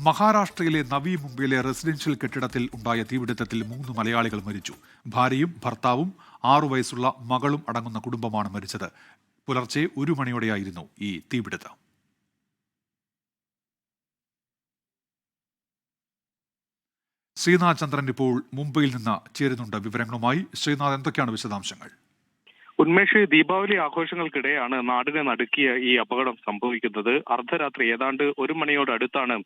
മഹാരാഷ്ട്രയിലെ നവി മുംബൈയിലെ റെസിഡൻഷ്യൽ കെട്ടിടത്തിൽ ഉണ്ടായ തീപിടുത്തത്തിൽ 3 മലയാളികൾ മരിച്ചു. ഭാര്യയും ഭർത്താവും 6 വയസ്സുള്ള മകളും അടങ്ങുന്ന കുടുംബമാണ് മരിച്ചത്. പുലർച്ചെ 1 മണിയോടെയായിരുന്നു ഈ തീപിടുത്തം. ശ്രീനാഥ് ചന്ദ്രൻ ഇപ്പോൾ മുംബൈയിൽ നിന്ന് ചേരുന്നുണ്ട് വിവരങ്ങളുമായി. ശ്രീനാഥ്, എന്തൊക്കെയാണ് വിശദാംശങ്ങൾ? ഉന്മേഷ്, ദീപാവലി ആഘോഷങ്ങൾക്കിടെയാണ് നാടിനെ നടുക്കിയ ഈ അപകടം സംഭവിക്കുന്നത്. അർദ്ധരാത്രി ഏതാണ്ട് 1 മണിയോടടുത്താണ്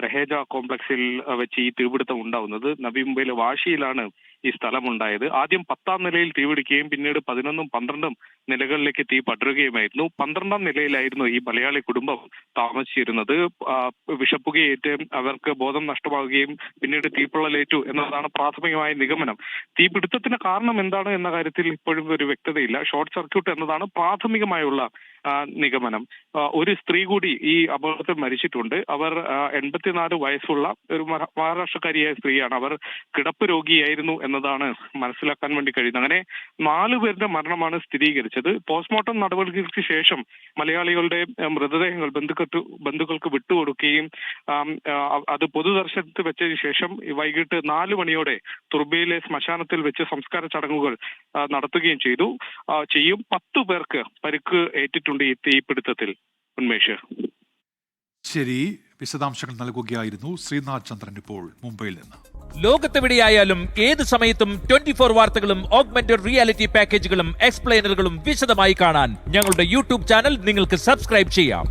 രഹേജ കോംപ്ലക്സിൽ വെച്ച് ഈ തീപിടുത്തം ഉണ്ടാവുന്നത്. നവി മുംബൈയിലെ വാശിയിലാണ് ഈ സ്ഥലമുണ്ടായത്. ആദ്യം 10ാം നിലയിൽ തീപിടിക്കുകയും പിന്നീട് 11ഉം 12ഉം നിലകളിലേക്ക് തീ പടരുകയുമായിരുന്നു. 12ാം നിലയിലായിരുന്നു ഈ മലയാളി കുടുംബം താമസിച്ചിരുന്നത്. വിഷപ്പുകയേറ്റ് അവർക്ക് ബോധം നഷ്ടമാവുകയും പിന്നീട് തീപ്പൊള്ളലേറ്റു എന്നതാണ് പ്രാഥമികമായ നിഗമനം. തീപിടുത്തത്തിന് കാരണം എന്താണ് എന്ന കാര്യത്തിൽ ഇപ്പോഴും ഒരു വ്യക്തതയില്ല. ഷോർട്ട് സർക്യൂട്ട് എന്നതാണ് പ്രാഥമികമായുള്ള നിഗമനം. ഒരു സ്ത്രീ കൂടി ഈ അപകടത്തിൽ മരിച്ചിട്ടുണ്ട്. അവർ 84 വയസ്സുള്ള ഒരു മഹാരാഷ്ട്രക്കാരിയായ സ്ത്രീയാണ്. അവർ കിടപ്പ് രോഗിയായിരുന്നു എന്നതാണ് മനസ്സിലാക്കാൻ വേണ്ടി കഴിയുന്നത്. അങ്ങനെ 4 പേരുടെ മരണമാണ് സ്ഥിരീകരിച്ചത്. പോസ്റ്റ്മോർട്ടം നടപടികൾക്ക് ശേഷം മലയാളികളുടെ മൃതദേഹങ്ങൾ ബന്ധുക്കൾക്ക് വിട്ടുകൊടുക്കുകയും അത് പൊതുദർശനത്തിൽ വെച്ചതിന് ശേഷം വൈകിട്ട് 4 മണിയോടെ തുർബയിലെ ശ്മശാനത്തിൽ വെച്ച് സംസ്കാര ചടങ്ങുകൾ നടത്തുകയും ചെയ്യും. 10 പേർക്ക് പരിക്ക് ഏറ്റിട്ടുണ്ട് ഈ തീപിടുത്തത്തിൽ. ഉന്മേഷ്, ശരി, വിശദാംശങ്ങൾ നൽകുകയായിരുന്നു ശ്രീനാഥ് ചന്ദ്രൻ ഇപ്പോൾ മുംബൈയിൽ നിന്ന്. ലോകത്തെവിടെയായാലും ഏത് സമയത്തും 24 വാർത്തകളും ഓഗ്മെന്റഡ് റിയാലിറ്റി പാക്കേജുകളും എക്സ്പ്ലെയിനറുകളും വിശദമായി കാണാൻ ഞങ്ങളുടെ യൂട്യൂബ് ചാനൽ നിങ്ങൾക്ക് സബ്സ്ക്രൈബ് ചെയ്യാം.